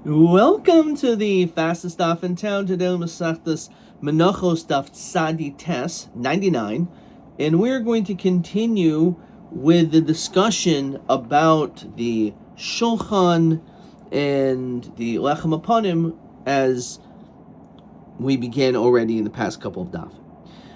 Welcome to the fastest daf in town. Today, Masechtas Menachot daf Tzadi Tes 99, and we're going to continue with the discussion about the Shulchan and the Lechem Apanim as we began already in the past couple of daf.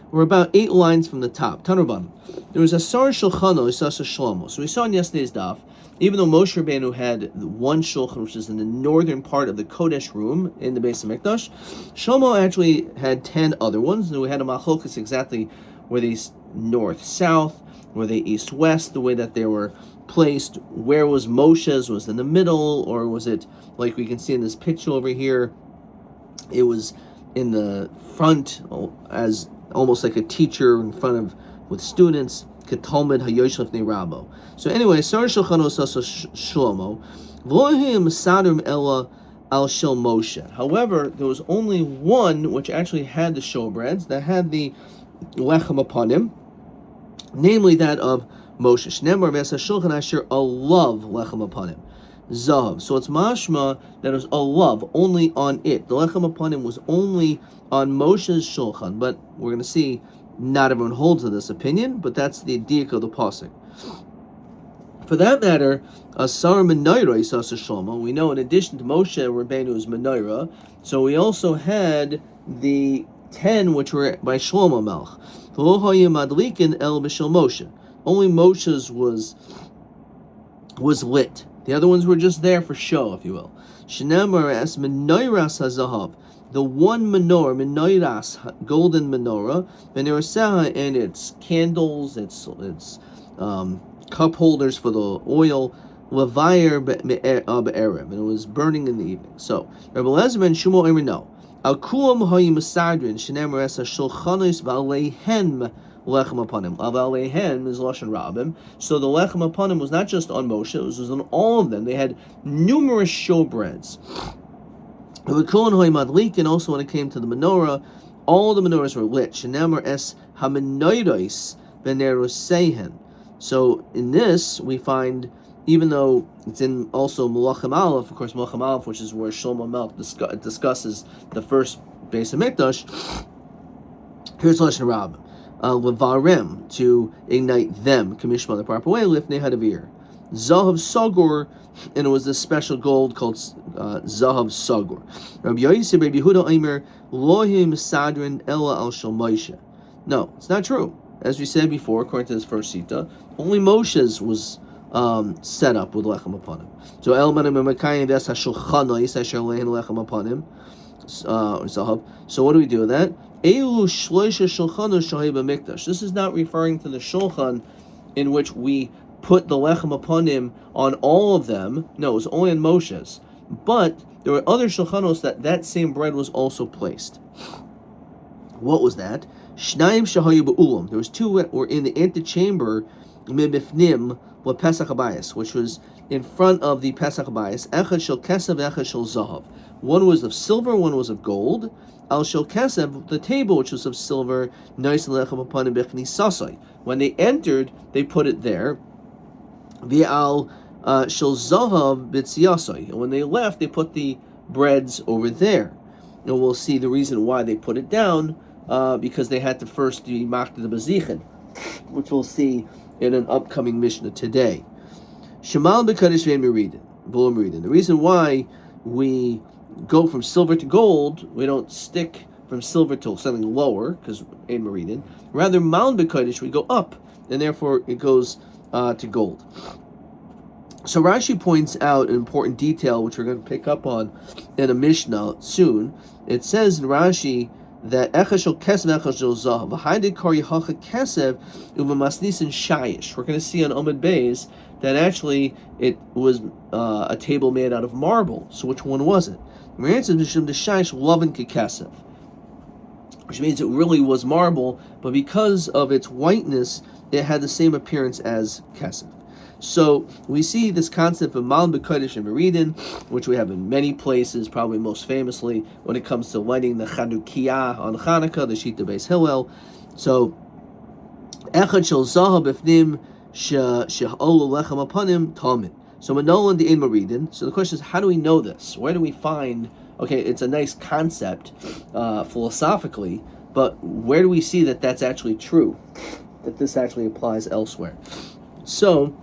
We're about 8 lines from the top. Tanurban. There was a Sar Shulchano, Isasa Shlomo. So we saw in yesterday's daf, even though Moshe Rabbeinu had one Shulchan, which is in the northern part of the Kodesh room in the base of Mikdash, Shlomo actually had 10 other ones. And we had a machlokas exactly were they north-south, were they east-west, the way that they were placed. Where was Moshe's? Was it in the middle, or was it, like we can see in this picture over here, it was in the front as almost like a teacher in front of with students. Ketalmid hayoshef ne'rabo. So anyway, Sar Shulchano Sasa Shlomo V'lohim Sadrim Ella Al Shel Moshe. However, there was only one which actually had the showbreads that had the lechem upon him, namely that of Moshe. Shnemar V'esa Shulchan Asher Alav lechem upon him. Zahav. So it's mashma that it was a love only on it. The lechem upon him was only on Moshe's shulchan, but we're going to see not everyone holds to this opinion, but that's the diak of the pasuk. For that matter, Asar Menorah Isasa Shlomo. We know in addition to Moshe Rabbeinu's menorah, so we also had the 10 which were by Shlomo Melch. V'lo hayim madlikin el b'shel Moshe. Only Moshe's was lit. The other ones were just there for show, if you will. Shenemar es menorahs hazahav. The one menorahs, golden menorah, v'neraseha, and its candles, its cup holders for the oil, levayer be'erev, and it was burning in the evening. So, Rabbi Elazar ben Shmuel Emer no. Al kulam hayim masadrin shenemar es hashulchanos v'aleihen lechem upon him. Avalehen is lashon rabim. So the lechem upon him was not just on Moshe; it was on all of them. They had numerous showbreads. And also when it came to the menorah, all the menorahs were lit. Shenemar es hamenoros benerosehen. So in this we find, even though it's in also Melachim Aleph, of course Melachim Aleph, which is where Shlomo Melch discusses the first base of Mikdash. Here's lashon rabim. Levarem, to ignite them, Kamishma the proper way, Lifnei Hadavir. Zahav Sagor, and it was this special gold called Zahav Sagor. Rabbi Yosef, Rabbi Yehuda Aimer, Lohim Sadrin Ella Al Shel Moshe. No, it's not true. As we said before, according to this first Sita, only Moshe's was set up with Lechem upon him. So El Manim Makayim Ves HaShulchanais Asher Lehen Lechem upon him. Zahav. So what do we do with that? Elu shloisha shulchanos shahei b'mikdash. This is not referring to the shulchan in which we put the lechem upon him on all of them. No, it was only on Moshe's. But there were other shulchanos that same bread was also placed. What was that? Shnayim shahayu b'ulam. There was two that were in the antechamber mibifnim lePesach habayis, which was in front of the Pesach habayis. Echad shel kesav, echad shel zahav. One was of silver, one was of gold. Al shel kesev, the table which was of silver, nice lechem upon him bechni sasai. When they entered, they put it there. V'al shel zahav b'tziyasai. And when they left, they put the breads over there. And we'll see the reason why they put it down, because they had to first be maked the bazichin, which we'll see in an upcoming Mishnah today. Shemal b'kadosh ve'meridin, below meridin. The reason why we go from silver to gold, we don't stick from silver to something lower, because in meridin. Rather, mal b'kadosh, we go up, and therefore it goes to gold. So Rashi points out an important detail, which we're going to pick up on in a Mishnah soon. It says in Rashi that echashel kesev echashel zahav v'haydid kari hacha kesev u'v'masnisin shayish. We're going to see on Amud Beis that actually it was a table made out of marble. So which one was it? The answer is the shayish lovin kekesev, which means it really was marble, but because of its whiteness, it had the same appearance as kesev. So we see this concept of Mal B'Kodesh and Meridin, which we have in many places, probably most famously when it comes to lighting the Chanukiyah on Hanukkah, the Shita Beis Hillel. So Echad Shel Zahav B'Fnim She'olu Lechem Apanim Talmid. So Manolan the in Maridin. So the question is, how do we know this? Where do we find? Okay, it's a nice concept philosophically, but where do we see that that's actually true? That this actually applies elsewhere. So,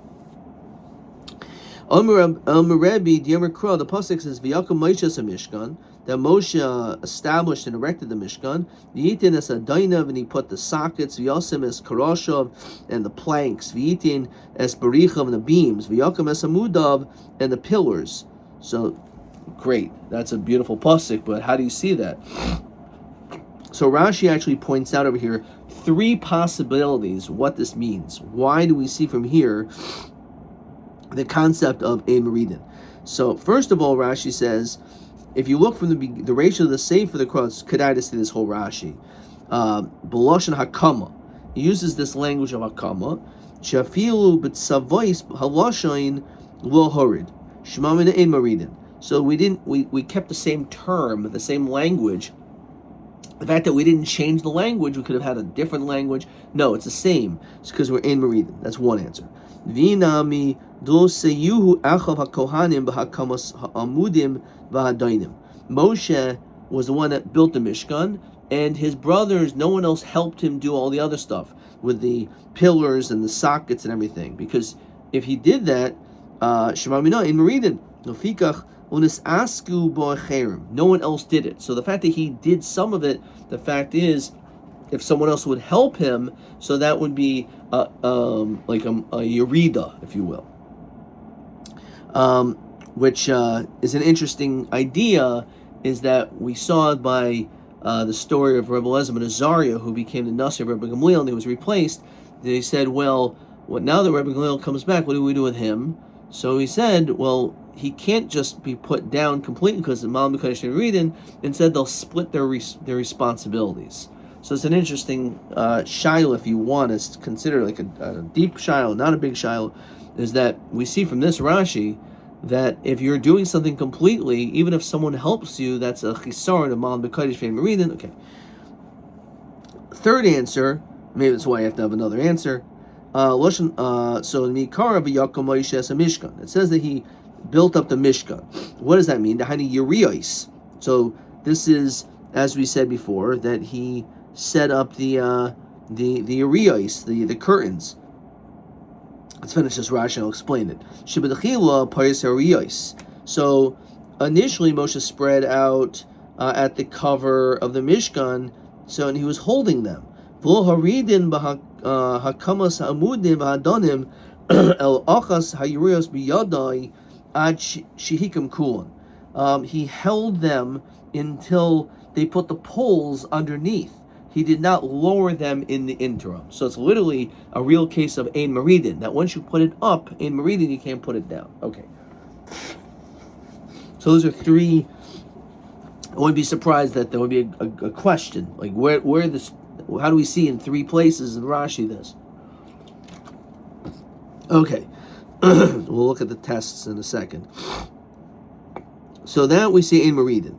Rabbi, the pasuk says, "V'yakom Moshe a Mishkan." That Moshe established and erected the Mishkan. V'yitin es adainav, and he put the sockets. V'yasim es karashav, and the planks. V'yitin es barichav, and the beams. V'yakom es amudav, and the pillars. So, great. That's a beautiful pasuk. But how do you see that? So Rashi actually points out over here 3 possibilities what this means. Why do we see from here the concept of a Meridin? So first of all, Rashi says, if you look from the ratio of the save for the cross, could I see this whole Rashi? Beloshan Hakama. He uses this language of Hakama. Shafilu b'tzavois halashain lo horid. Shmamina ein Meridin. So we kept the same term, the same language. The fact that we didn't change the language, we could have had a different language. No, it's the same. It's because we're in Meridim. That's one answer. Vinami doseyuhu achav hakohanim b'hakamas ha'amudim v'hadainim. Moshe was the one that built the Mishkan, and his brothers, no one else helped him do all the other stuff with the pillars and the sockets and everything. Because if he did that, Shemamina in Meridim, nofikach. No one else did it. So the fact that he did some of it, the fact is, if someone else would help him, so that would be like a yerida, if you will. Which is an interesting idea, is that we saw by the story of Rebbe Elazar ben Azariah, who became the Nasi of Rebbe Gamliel, and he was replaced. They said, well, now that Rebbe Gamliel comes back, what do we do with him? So he said, well, he can't just be put down completely because the Malam B'Kodesh and Reading. Instead, they'll split their responsibilities. So it's an interesting shiloh, if you want to consider like a deep shiloh, not a big shiloh, is that we see from this Rashi that if you're doing something completely, even if someone helps you, that's a chisar, a Malam B'Kodesh and Reading. Okay. Third answer, maybe that's why I have to have another answer. So Mikara v'Yakom Moshe es a Mishkan. It says that he built up the Mishkan. What does that mean? The Hani Yerios. So this is, as we said before, that he set up the Yerios, the curtains. Let's finish this Rashi and I'll explain it. Shibadachila Payas Yerios. So initially Moshe spread out at the cover of the Mishkan, and he was holding them. V'lo haridin hakamas ha'amudim v'hadonim el achas ha'yerios biyadai ad shehikam kulan. He held them until they put the poles underneath. He did not lower them in the interim. So it's literally a real case of ein meridin, that once you put it up in meridin, you can't put it down. Okay. So those are 3. I wouldn't be surprised that there would be a question, like where this. How do we see in 3 places in Rashi this? Okay, we'll look at the tests in a second. So that we see in Meridin.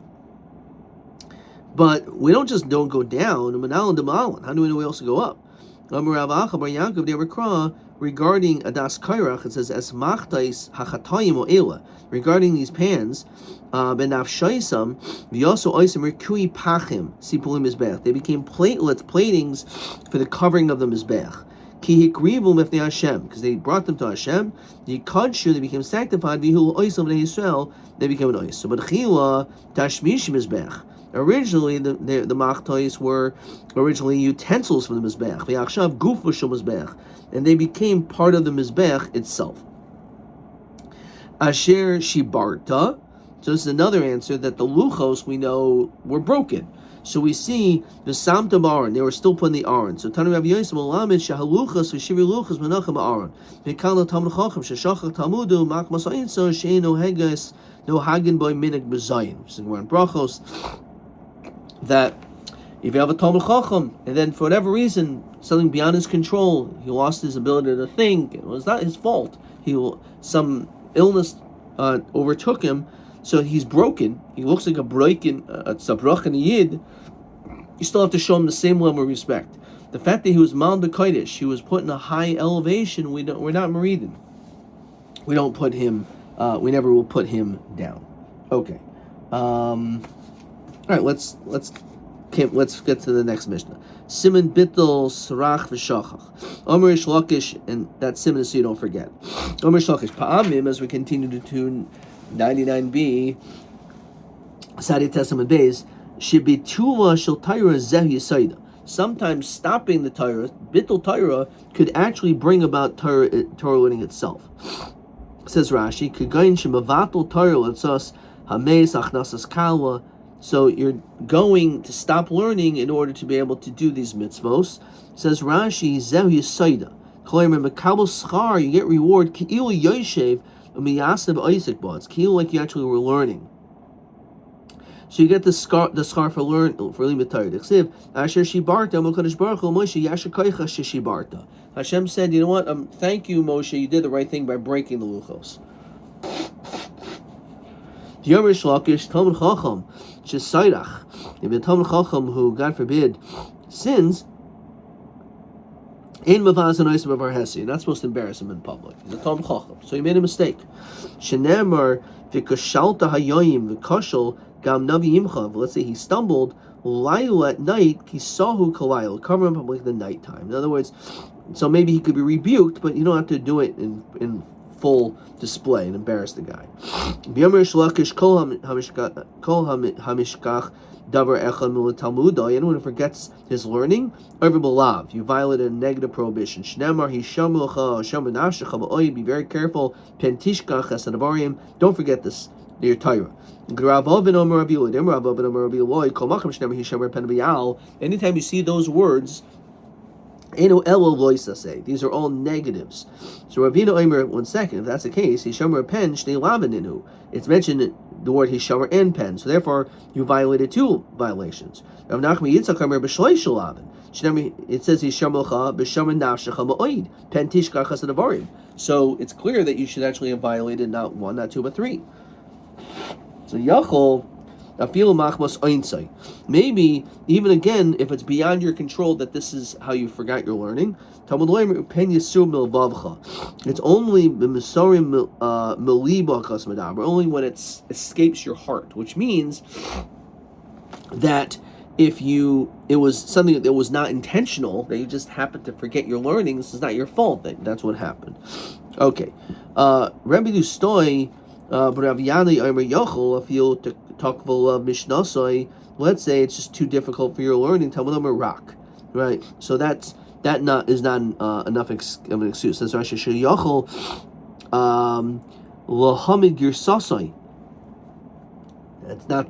But we don't go down. How do we know we also go up? Regarding Adas Kairach, it says, Es machtais hachatayim o ela. Regarding these pans, benafshaisam, v'yoso oisim rikui pachim, sipulim mizbech. They became platings for the covering of the mizbech. Ki hikrivu mifnei Hashem, because they brought them to Hashem. Yikadshu, they became sanctified. V'hu oisim b'nei Yisrael, they became an ois. So, but chila tashmish mizbech. Originally, the machtais were originally utensils for the mizbech. V'yachshav gufu shel mizbech, and they became part of the mizbech itself. Asher shibarta. So this is another answer, that the luchos we know were broken. So we see the samtam aron, they were still put in the aron. So Tanu Rav Yosef Malamed shahaluchas v'shivri luchas menachem aron. V'kala tamid chacham sheshachach tamudu mak masayin so shein no heges no hagen boy minik bezayin. So we're in brachos that if you have a Talmud Chacham, and then for whatever reason, something beyond his control, he lost his ability to think, it was not his fault, some illness overtook him, so he's broken, he looks like a broken yid, you still have to show him the same level of respect. The fact that he was Malam B'Kodesh, he was put in a high elevation, we're not Meridin. we don't put him. We never will put him down. Okay. All right. Let's get to the next Mishnah. Siman bittul sarach v'shachach. Omer Ish Lakish, and that siman is so you don't forget. Omer Ish Lakish pa'amim, as we continue to tune 99b. Sadi Testament Beis shebitula shel Torah zeh yisaida. Sometimes stopping the Torah, bittul Torah, could actually bring about Torah learning itself. Says Rashi, Kagain shemavatul Torah letzos hameis achnasas kalwa. So you're going to stop learning in order to be able to do these mitzvos. Says Rashi, Zehu Yisaida. Remember, Kabul Schar, you get reward, Ki'ilu Yoshev, Miyasav Isaac Bods, Ki'ilu like you actually were learning. So you get the scar for limit Torah. Ksiv, Asher Shibarta, Mokadosh Baruch Hu, Moshe, Yasher Koicha Shibarta. Hashem said, you know what, thank you, Moshe, you did the right thing by breaking the luchos. Yomi Shlakish, Talmud Chacham, Shesairach. If a Talmud Chacham who, God forbid, sins, Ein Mavaz and Oisim of our Hesi. You're not supposed to embarrass him in public. He's a Talmud Chacham, so he made a mistake. Shenemar v'kashalta hayoyim v'kashal gam navi imchav. Let's say he stumbled, Lailu at night, kisahu kalayl, cover him up like the nighttime. In other words, so maybe he could be rebuked, but you don't have to do it in full display and embarrass the guy. Anyone who forgets his learning, you violated a negative prohibition. Be very careful. Don't forget this. Your Torah. Anytime you see those words, these are all negatives. So Ravina Omer, 1 second, if that's the case, Hishamer pen, Shnei Lavaninu. It's mentioned the word Hishamer and pen, so therefore you violated 2 violations. Rav Nachman Yitzchak Omer b'Shleish Lavin. It says Hishamercha b'Shamer Nafshecha Ma'oid, pen Tishkach Chasadabarim. So it's clear that you should actually have violated not 1, not 2, but 3. So Yachol, maybe, even again, if it's beyond your control that this is how you forgot your learning, it's only only when it escapes your heart, which means that if it was something that was not intentional, that you just happened to forget your learning, this is not your fault. That's what happened. Okay. Rabbi Dustoy, let's say it's just too difficult for your learning. Talmud Rock, right? So is not enough of an excuse. That's Rashi Sheyachol lahamid girsasai.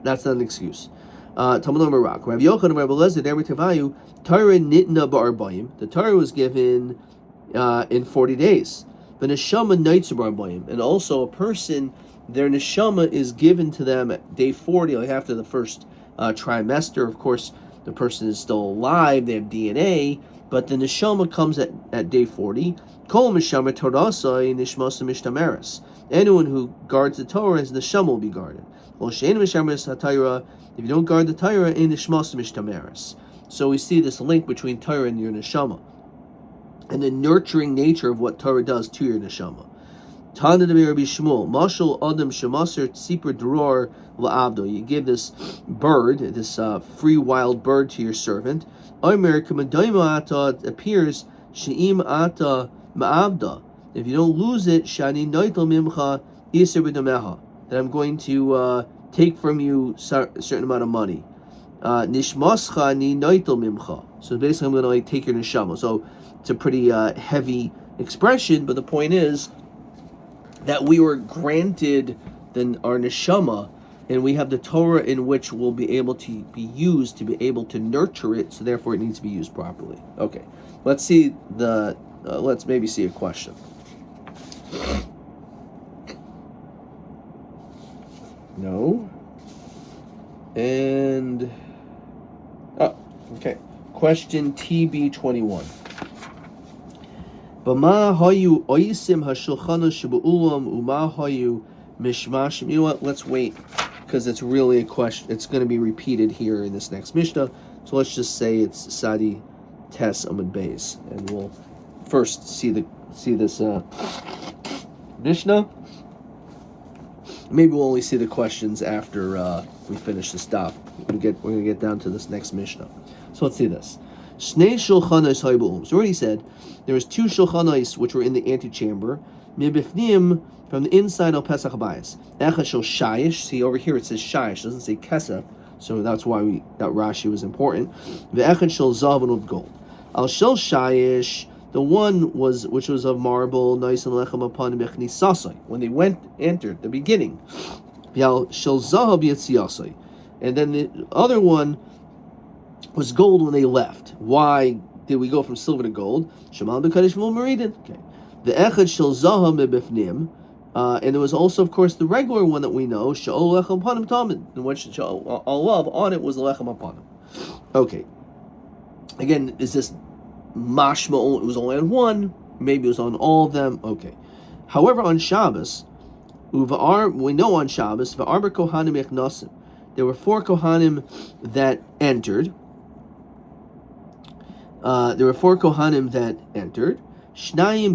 That's not an excuse. Talmud Rock. Rabbi Yochanan and Rabbi Lezer Demer Tevayu Torah nitna ba'arbayim. The Torah was given in 40 days. The neshama nights ba'arbayim, and also a person, their neshama is given to them at day 40, like after the first trimester. Of course, the person is still alive, they have DNA, but the neshama comes at day 40. Kol neshama torasai nishmasa mishtameres. Anyone who guards the Torah, his neshama will be guarded. If you don't guard the Torah, in nishmasa mishtameres. So we see this link between Torah and your neshama, and the nurturing nature of what Torah does to your neshama. Tana de Rabbi Shmuel, Mashal Adam Shemaser Tzipur Dror La'avdo. You give this bird, this free wild bird, to your servant. Omer Kamadayma Ata appears She'im Ata Ma'avda. If you don't lose it, Shani Noitel Mimcha Yisir B'Dameha. That I'm going to take from you a certain amount of money. Nishmascha Ni Noitel Mimcha. So basically, I'm going to take your neshama. So it's a pretty heavy expression, but the point is that we were granted our neshama, and we have the Torah in which will be able to be used to be able to nurture it, so therefore it needs to be used properly. Okay, let's see let's maybe see a question. No. And okay. Question TB21. Bama hayu oisim hashulchana shebu'ulam uma hayu mishmashim. You know what? Let's wait, because it's really a question. It's going to be repeated here in this next Mishnah. So let's just say it's Sadi Tes Amud Beis, and we'll first see this Mishnah. Maybe we'll only see the questions after we finish this stuff. We're gonna get down to this next Mishnah. So let's see this. Shnei shulchanos haybu'um. So already said there was 2 shulchanos which were in the antechamber. Mibifnim, from the inside al Pesach Habayis. Echad shel shayish. See over here it says shayish, doesn't say kesef. So that's why that Rashi was important. Ve'echad shel zav of gold. Al shel shayish, the one which was of marble, nice and lechem upon bechnisasai. When they entered the beginning. Ve'al shel zahav yitziyasai. And then the other one was gold when they left. Why did we go from silver to gold? Shemal b'kadosh v'lo meridin. Okay. The echad shel zahav mebifnim. And there was also, of course, the regular one that we know, Sha'ol Lechem Panim Talmud, in which Olav on it was the Lechem Panim. Okay. Again, is this mashma? It was only on one. Maybe it was on all of them. Okay. However, on Shabbos, we know on Shabbos, V'arba Kohanim Echnosim, there were 4 Kohanim that entered. Shnayim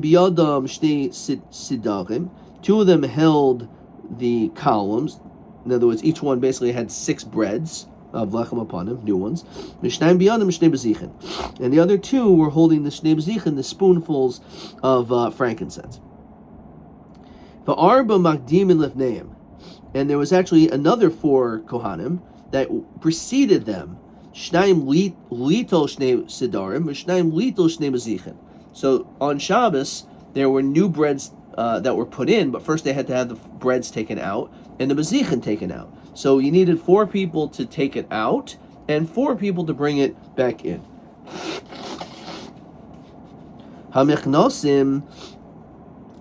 biyadam shnei sidarim. 2 of them held the columns. In other words, each one basically had 6 breads of lechem upon them, new ones. And the other 2 were holding the shnei bezichin, the spoonfuls of frankincense. And there was actually another 4 kohanim that preceded them. Shnayim litol shnei sidarim, shnayim litol shnei bezichin. So on Shabbos there were new breads that were put in, but first they had to have the breads taken out and the bezichin taken out. So you needed 4 people to take it out and 4 people to bring it back in. Hamichnosim,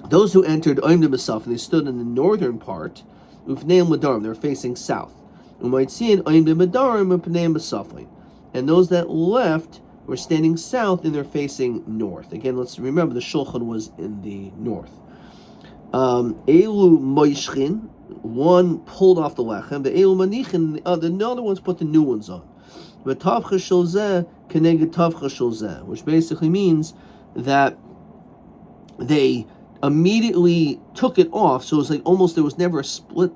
those who entered Oimdim Besaf, and they stood in the northern part, Ufneim Ladarim, they were facing south. Umaytziin Oimdim Ladarim Upneim Besafli. And those that left were standing south and they're facing north. Again, let's remember the Shulchan was in the north. Elu Moishchin, one pulled off the lechem, the Elu Manichin, the other ones put the new ones on. V'tavcha shel zeh keneged tavcha shel zeh, which basically means that they immediately took it off, so it's like almost there was never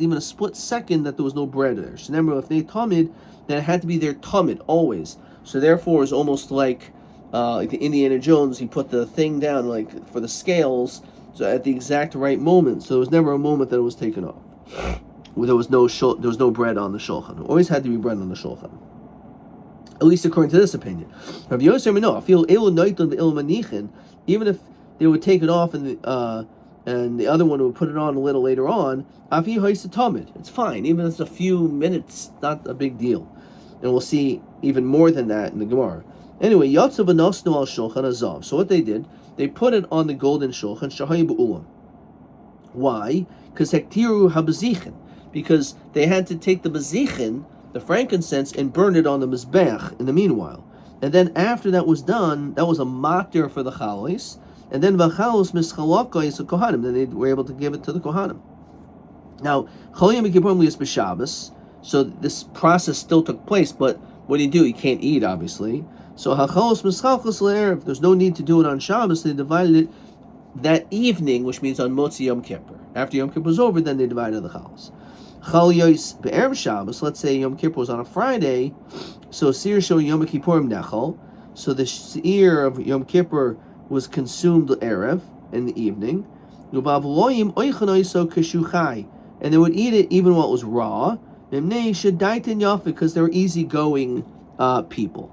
even a split second that there was no bread there. So remember, if they tamid, then it had to be their tamid always. So therefore, it's almost like the Indiana Jones. He put the thing down like for the scales, so at the exact right moment. So there was never a moment that it was taken off. There was no bread on the shulchan. There always had to be bread on the shulchan. At least according to this opinion. Rabbi Yosef, no, I feel even if they would take it off and the other one would put it on a little later on, it's fine. Even if it's a few minutes, not a big deal. And we'll see even more than that in the Gemara. Anyway, Yatzav Anasnu al Shulchan Azav. So what they did, they put it on the golden Shulchan, Shahay B'ulam. Why? Because Hektiru HaBezichin. Because they had to take the Bezichin, the frankincense, and burn it on the Mizbech in the meanwhile. And then after that was done, that was a matir for the Chalos. And then Vachalos Mischalakais of Kohanim. Then they were able to give it to the Kohanim. Now, Chalayim Kippurim Lias B'Shabbos. So this process still took place, but what do? You can't eat, obviously. So Hachalos Mischalchos L'Erev, there's no need to do it on Shabbos. They divided it that evening, which means on Motzi Yom Kippur. After Yom Kippur was over, then they divided the Chalos. Chal Yos Be'erev Shabbos, let's say Yom Kippur was on a Friday, so Seir Shel Yom Kippurim Nechal, so the Seir of Yom Kippur was consumed Erev, in the evening, and they would eat it even while it was raw, because they're easygoing people.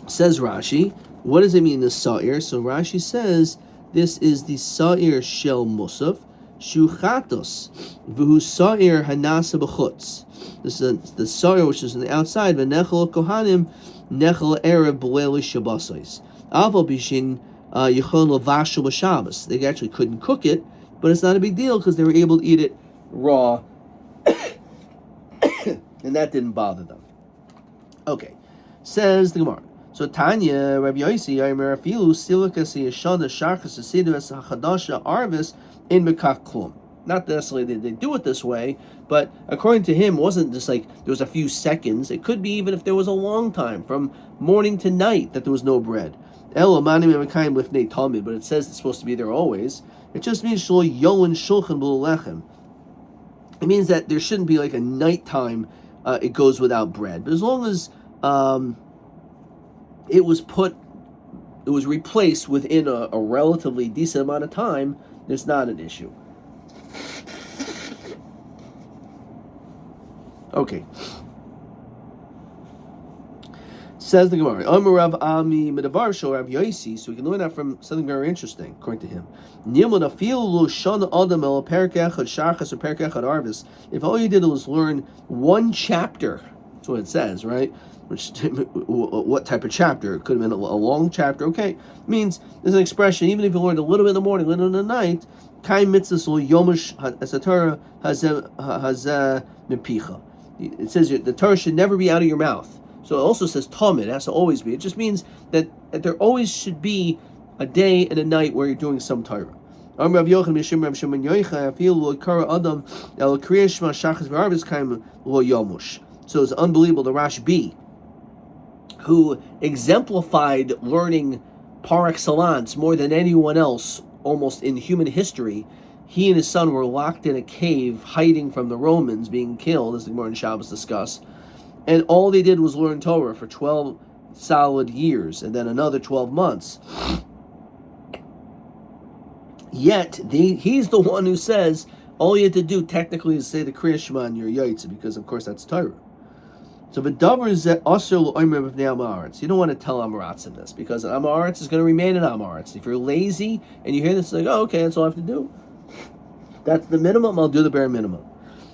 Says Rashi, what does it mean, the Sa'ir? So Rashi says, this is the Sa'ir Shel Musaf, Shuchatos, V'hu Sa'ir Hanasa B'chutz. This is the Sa'ir which is on the outside, V'nechel Kohanim, Nechel Erev B'leil Shabbosais. Aval Bishin Yichon Lavashel B'Shabbos. They actually couldn't cook it, but it's not a big deal because they were able to eat it raw, and that didn't bother them. Okay, says the Gemara. So Tanya, Rabbi Yossi, Yomer Afilu Silikas Yeshana Shachas Asidus Hachadasha Arvis in Mekach Klum. Not necessarily they do it this way, but according to him, it wasn't just like there was a few seconds. It could be even if there was a long time, from morning to night, that there was no bread. But it says it's supposed to be there always. It just means shlo yolen shulchan b'lechem. It means that there shouldn't be like a nighttime. It goes without bread, but as long as it was replaced within a relatively decent amount of time, there's not an issue. Okay. Says the Gemara, Rav Ami Medavar Shor Rav Yosi, so we can learn that from something very interesting, according to him. If all you did was learn one chapter, that's what it says, right? Which, what type of chapter? It could have been a long chapter. Okay, means there's an expression. Even if you learned a little bit in the morning, a little in the night, kai mitzvah lo yomush hasatorah hazeh mipicha. It says the Torah should never be out of your mouth. So it also says Talmud, it has to always be. It just means that there always should be a day and a night where you're doing some Torah. So it's unbelievable. The Rabbi, who exemplified learning par excellence more than anyone else almost in human history, he and his son were locked in a cave, hiding from the Romans, being killed, as the Gemara in Shabbos discuss. And all they did was learn Torah for 12 solid years, and then another 12 months. Yet, he's the one who says, all you have to do technically is say the Kriya Shema in your Yaitza, because of course that's Torah. So the davar is that also oimer of Amaretz. You don't want to tell Amaretz in this, because Amaretz is going to remain an Amaretz. If you're lazy and you hear this, it's like, oh, okay, that's all I have to do. That's the minimum. I'll do the bare minimum.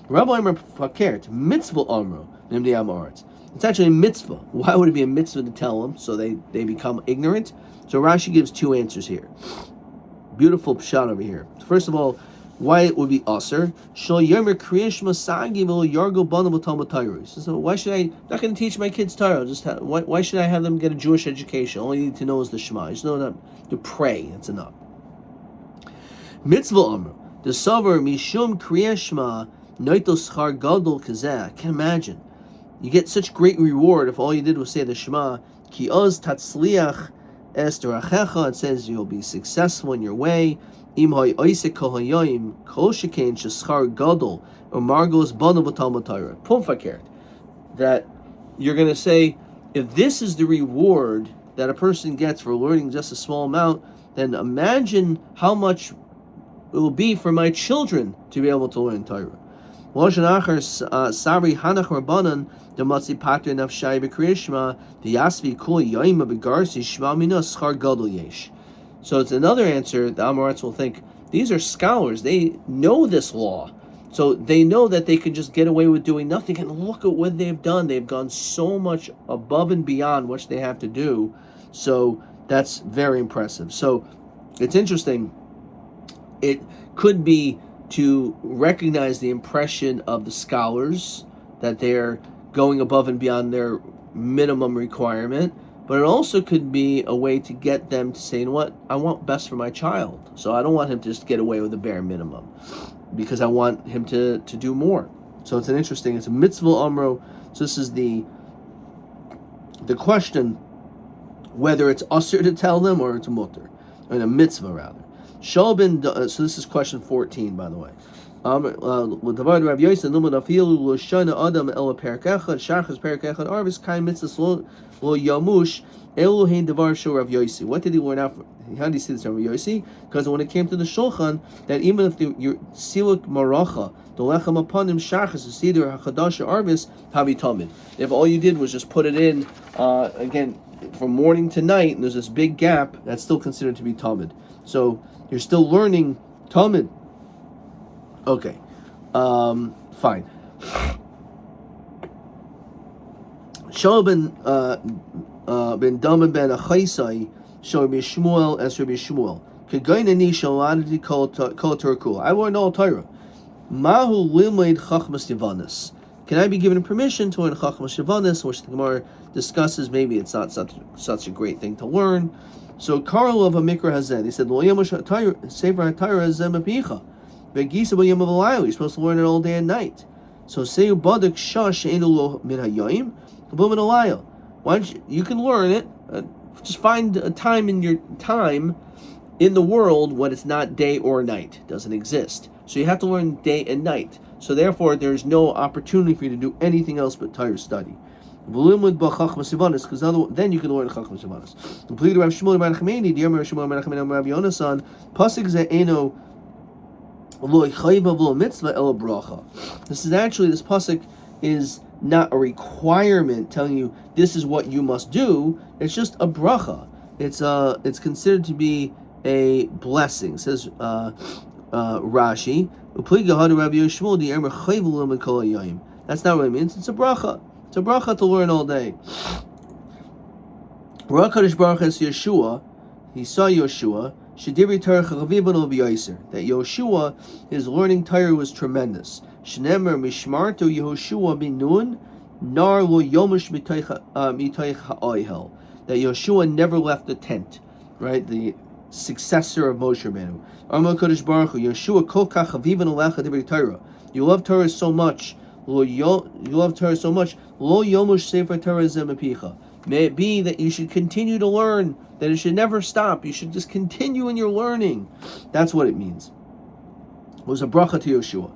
Rabbi Omer Fakert mitzvah amro nimdi Amaretz. It's actually a mitzvah. Why would it be a mitzvah to tell them so they become ignorant? So Rashi gives two answers here. Beautiful pshat over here. First of all, why it would be aser. So why should I? Not going to teach my kids Torah. Why should I have them get a Jewish education? All you need to know is the Shema. You just know to pray. That's enough. Mitzvah amr. The savar mishum kriya shema noito schar gadol kazeh. I can't imagine. You get such great reward if all you did was say the Shema. Ki oz tatzliach es derachecha. It says you'll be successful in your way. Im hoy oisek kohayoyim kol shekain sheschar gadol or margos banav v'talmud Torah. Pum fakert. That you're going to say, if this is the reward that a person gets for learning just a small amount, then imagine how much it will be for my children to be able to learn Torah. Lashon achar sabri hanach rabbanan dematzi patr nafshai b'kriyishma v'yasvi kol yoyim b'garsi shma mina schar gadol yesh. So it's another answer. The Amoritz will think, these are scholars. They know this law. So they know that they can just get away with doing nothing. And look at what they've done. They've gone so much above and beyond what they have to do. So that's very impressive. So it's interesting. It could be to recognize the impression of the scholars that they're going above and beyond their minimum requirement. But it also could be a way to get them to say, you know what, I want best for my child. So I don't want him to just get away with the bare minimum, because I want him to do more. So it's it's a mitzvah amro. So this is the question, whether it's usher to tell them or it's mutter, or a mitzvah rather. So this is question 14, by the way. So it's another What did he learn out? How do you see this from Rav Yosi? Because when it came to the Shulchan, that even if your siluk maracha, the lechem aponim shachas, the seder hachadash arvis havi tamid. If all you did was just put it in again from morning to night, and there's this big gap, that's still considered to be tamid. So you're still learning tamid. Okay, fine. Shaul ben Daman ben Achaisai showed me Shmuel as Rabbi Shmuel. Kegainani shaladati kol Torah. I learned all Torah. Mahu limid chachmas yavanis. Can I be given permission to learn chachmas yavanis, which the Gemara discusses? Maybe it's not such a great thing to learn. So Karl of a mikra hazeh. He said, "Lo yamush sefer Torah zeh mepicha." You're supposed to learn it all day and night. So say badak shash enu min hayoyim, min alayil. Why don't you can learn it? Just find a time in your time in the world when it's not day or night. It doesn't exist. So you have to learn day and night. So therefore, there's no opportunity for you to do anything else but Torah study. Because then you can learn Chachmas Sivanis. Completely Rav Shmuel Bar Nachmani, the Yomi Rav Shmuel Bar Nachmani Rav Yonasan, Pasuk Ze Eno Lo Chayva V'Lo Mitzvah El Bracha. This pasuk is not a requirement telling you this is what you must do. It's just a bracha. It's considered to be a blessing. Says Rashi. That's not what it means. It's a bracha. It's a bracha to learn all day. Yeshua, he saw Yeshua. That Yeshua, his learning Torah was tremendous. Shnemer mishmarto Yehoshua bin Nun, nar lo yomush mitoich ha'oihel. That Yeshua never left the tent, right? The successor of Moshe Rabbeinu. Amar Kodesh Baruch Hu, Yeshua kol kach chavivan alecha divrei Torah. You love Torah so much. Lo yomush sefer Torah zemapicha. May it be that you should continue to learn, that it should never stop. You should just continue in your learning. That's what it means. It was a bracha to Yeshua.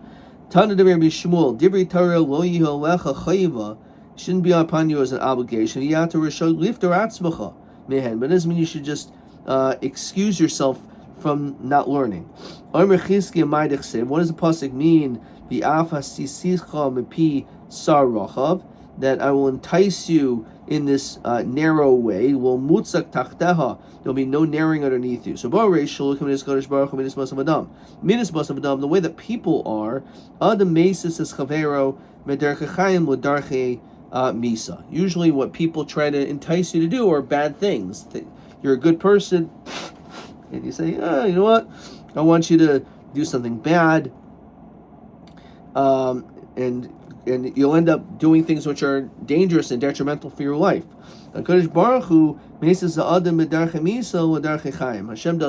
Tana de Rabbi Shmuel, divrei Torah lo yiholecha chayva, shouldn't be upon you as an obligation. You have to lifter atzmacha mehen, but it doesn't mean you should just excuse yourself from not learning. What does the pasuk mean? The that I will entice you in this narrow way. There'll be no narrowing underneath you. So the way that people are, usually what people try to entice you to do are bad things. You're a good person, and you say, you know what, I want you to do something bad, and you'll end up doing things which are dangerous and detrimental for your life. Hashem does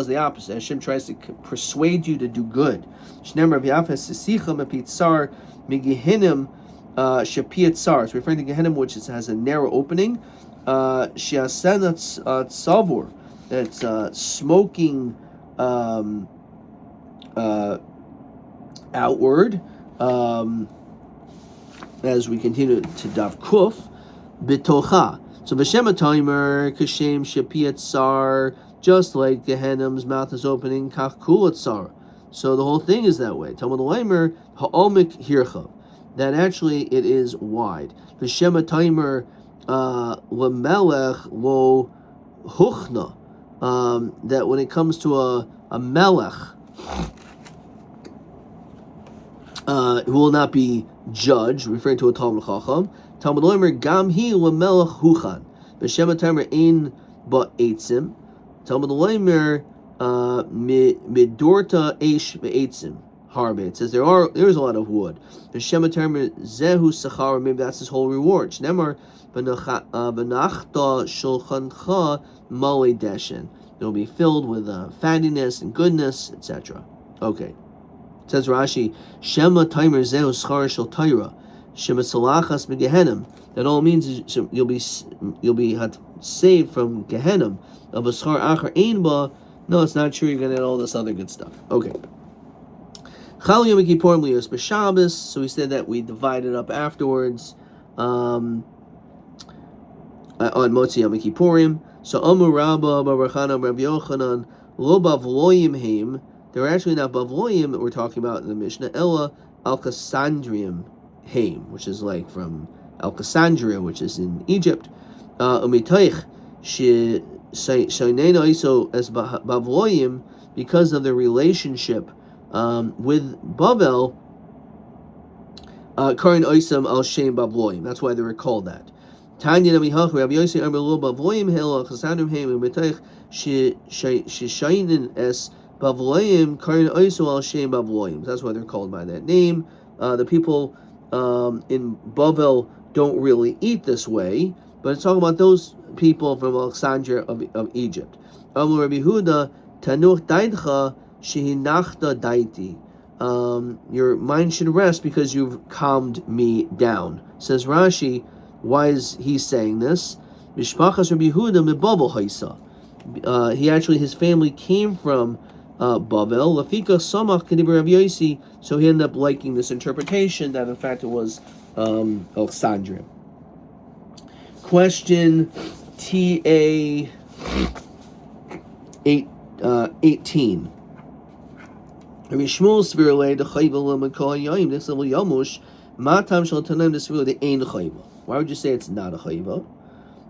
the opposite. Hashem tries to persuade you to do good. It's referring to Gehenna, which has a narrow opening. That's smoking outward. As we continue to Daf Kuf, Bitocha. So V'Shem Timer Kashem Shapiyat Sar, just like Gehenna's mouth is opening, Kach Kulat Sar. So the whole thing is that way. Talmud Leimer Ha'omik Hirchav. That actually it is wide. V'Shem Timer L'Melech Lo Huchna. That when it comes to a melech, who will not be judged, referring to a Talmud Chacham. Talmud Loimer Gam Hi LaMelech Huchan. B'Shem Tamer Ein Ba Eitzim. Talmud Loimer Midorta Eish Be'eitzim Harbe. It says there is a lot of wood. B'Shem Tamer Zehu Sachar. Maybe that's his whole reward. Shnemar Benachta Shulchancha Male Deshen. It will be filled with fattiness and goodness, etc. Okay. Says Rashi, Shema Timer Zehu Schar Shel Torah, Shema Salachas Megehenim. That all means is you'll be saved from Gehenim. Of a Schar Acher Ein Ba. No, it's not true. You're gonna get all this other good stuff. Okay. Chal Yom Kippurim Lios B'Shabbos. So we said that we divided up afterwards on Motzi Yom Kippurim. So Amar Rabba Bar Chana Rabbi Yochanan Lo Bavloyim Heim. They're actually not Bavloyim that we're talking about in the Mishnah, Ella Alcassandrium Haim, which is like from Alcassandria, which is in Egypt. Umitoich Shainena Iso as Bavloyim, because of their relationship with Bavel, Karin Oisam Al Shem Bavloyim. That's why they were called that. Tanya Namihach Rabbi Yossi Amar Lo Bavloyim Hel Alcassandrium Haim Umitoich Shainin Es Bavloim, Karin Oisu Al Shem Bavloim. That's why they're called by that name. The people in Bavel don't really eat this way, but it's talking about those people from Alexandria of Egypt. Amar Rabbi Huda, Tanuch Daidcha Shehinachta Daiti. Your mind should rest because you've calmed me down. Says Rashi, why is he saying this? Mishpachas Rabbi Huda Mebavel Haisa. his family came from Bavel. Lafika Samach Kedibur Rav Yosi. So he ended up liking this interpretation that in fact it was Alexandria. Question TA 18. Rabbi Shmuel Svirle the Chayva L'Makol Yoim This Level Yomush Matam Shal Tanem the Svirle the Ein Chayva. Why would you say it's not a Chayva?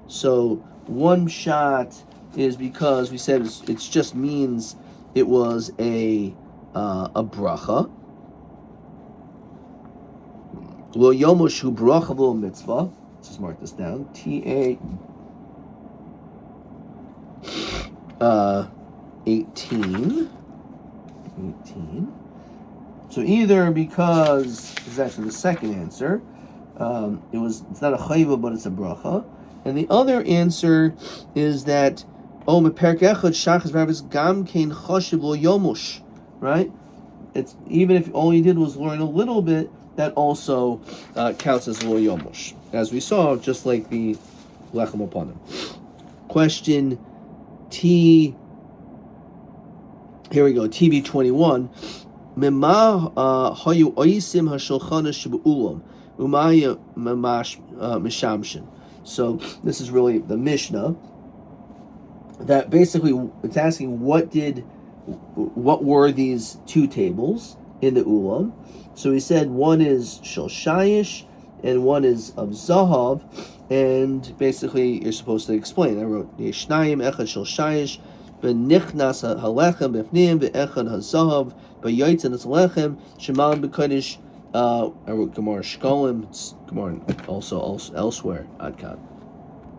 So one shot is because we said it just means it was a bracha. Lo Yomush Hu Bracha V'Lo Mitzvah. Let's just mark this down. TA 18. So either because this is actually the second answer, it's not a chayva but it's a bracha, and the other answer is that meperk echad shachas rabbis gam kein chashiv lo yomush, right? It's even if all you did was learn a little bit, that also counts as lo yomush, as we saw, just like the lechem upanim. Question T. Here we go. TV 21. Mema hayu oisim hashulchana shebu'ulam umaya mamash mishamshin. So this is really the Mishnah. That basically it's asking what were these two tables in the ulam. So he said one is shoshayish and one is of zahav, and basically you're supposed to explain. I wrote yeshnayim echad shoshayish. B'nichnas halechem b'fnim b'echad hazahav b'yoytzen halechem shemal b'kodesh. I wrote Gemara Shkolim. Gemara also elsewhere. Adkan.